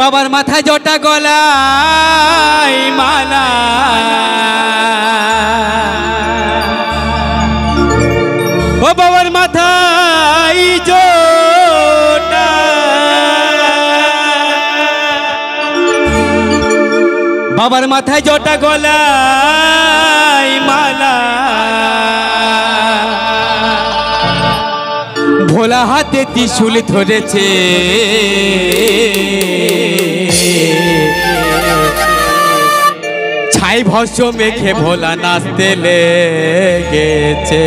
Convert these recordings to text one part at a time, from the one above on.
বাবার মাথায় জটা গলায় মালা, ও বাবার মাথায় জটা, বাবার মাথায় জটা গলায় মালা, ভোলা হাতে ত্রিশূল ধরেছে, ছাই ভস্য মেখে ভোলা নাচতে লেগেছে।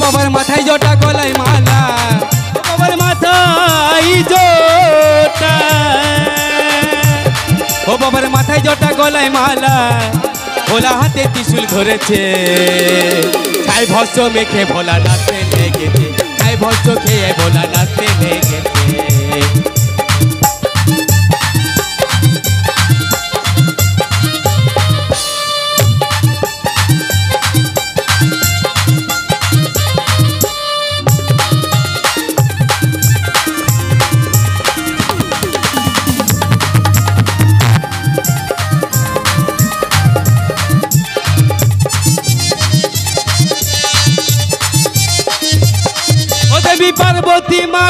বাবার মাথায় জটা গলায় মালা, বাবার মাথায় জটা, ও বাবার মাথায় জটা গলায় মালা, ভোলা হাতে ত্রিশূল ধরেছে, ছাই ভস্য মেখে ভোলা নাচতে লেগেছে, ছাই ভস্য খেয়ে ভোলা নাচতে লেগেছে। দেবী পার্বতী মা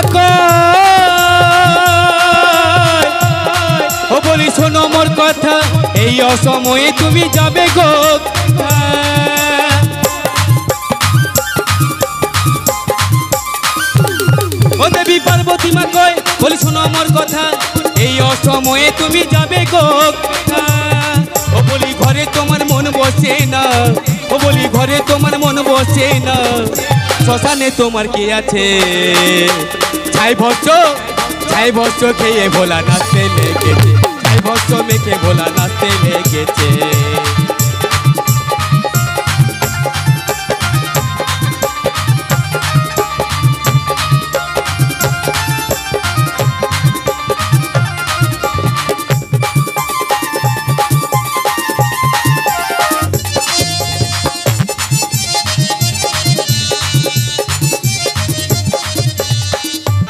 ও বলি শোনো মোর কথা, এই অসময়ে তুমি যাবে গো, ও দেবী পার্বতী মা কয় বলি শোনো মোর কথা, এই অসময়ে তুমি যাবে গো, ও বলি ঘরে তোমার মন বসে না, ও বলি ঘরে তোমার মন বসে না, শ্মশানে তোমার কি আছে, ছাই ভস্য খেয়ে ভোলা নাচতে লেগেছে, ছাই ভস্য মেখে ভোলা নাচতে লেগেছে।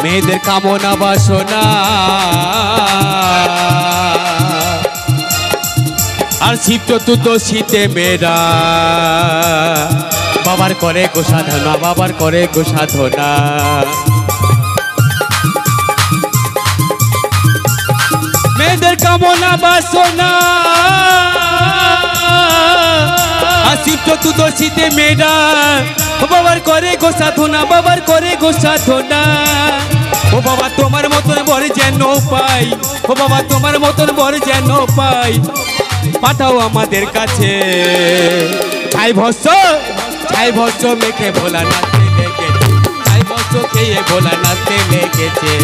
মেয়েদের কামনা বাসনা আর শিব চতুর্দশীতে মেয়েরা বাবার করে গো সাধনা, বাবার করে গো সাধনা, মেয়েদের কামনা বাসনা আর শিব চতুর্দশীতে মেয়েরা বাবার করে গো সাধনা, বাবার করে গো সাধনা, ও বাবা তোমার মতন বর যেন পাই, ও বাবা তোমার মতন বর যেন পাই, পাঠাও আমাদের কাছে, ছাই ভস্য মেখে ভোলা নাচতে লেগেছে, ছাই ভস্য খেয়ে ভোলা নাচতে লেগেছে।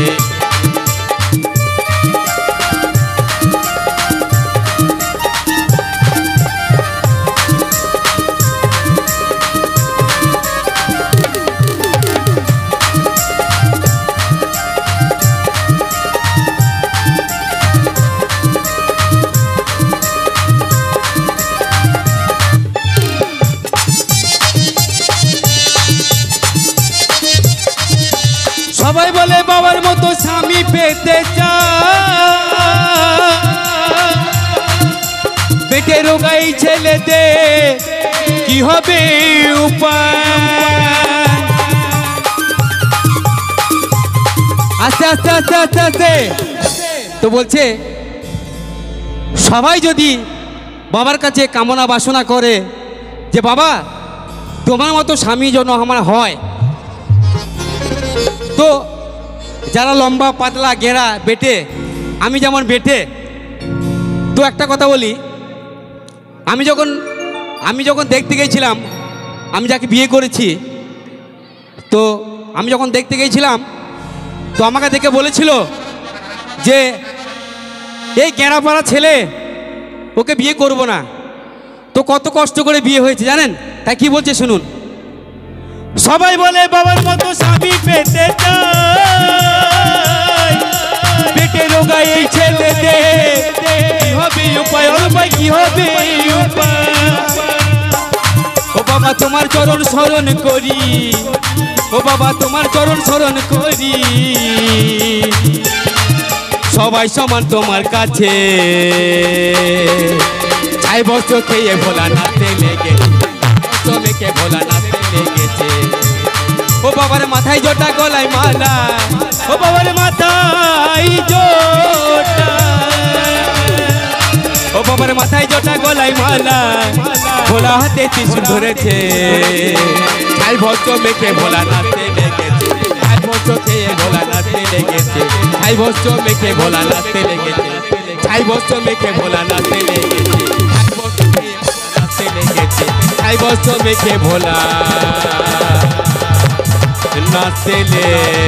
সবাই বলে বাবার মতো স্বামী পেতে চায়, পেটে রোগাই ছেলেতে কি হবে উপায়, আস্তে আস্তে আস্তে আস্তে আস্তে তো বলছে সবাই যদি বাবার কাছে কামনা বাসনা করে যে বাবা তোমার মতো স্বামী যেন আমার হয়, তো যারা লম্বা পাতলা গেঁড়া বেটে, আমি যেমন বেটে, তো একটা কথা বলি, আমি যখন দেখতে গেছিলাম, আমি যাকে বিয়ে করেছি, তো আমি যখন দেখতে গেছিলাম তো আমাকে দেখে বলেছিল যে এই গেঁড়াপাড়া ছেলে ওকে বিয়ে করব না। তো কত কষ্ট করে বিয়ে হয়েছে জানেন? তাই কি বলছে শুনুন। সবাই বলে বাবার মতো স্বামী পেতে চাই, পেটে রোগা এই ছেলেতে কি হবে উপায়, উপায় কি হবে উপায়। ও বাবা তোমার চরণ স্মরণ করি, ও বাবা তোমার চরণ স্মরণ করি, সবাই সমান তোমার কাছে। ছাই বস্ত্র খেয়ে ভোলা নাচতে লেগেছে, মেখে ভোলা নাচতে লেগেছে। ও বাবার মাথায় জটা গলায় মালা, ও বাবার মাথায় জটা, ও বাবার মাথায় জটা গলায় মালা, ভোলা হাতে ত্রিশূল ধরেছে। ছাই বস্ত্র মেখে ভোলা নাচতে লেগেছে, ছাই বস্ত্র খেয়ে ভোলা নাচতে লেগেছে, ছাই বস্ত্র মেখে ভোলা নাচতে লেগেছে, ছাই বস্ত্র মেখে ভোলা নাচতে লেগেছে, ছাই বস্ত্র মেখে ভোলা নাচতে লেগেছে।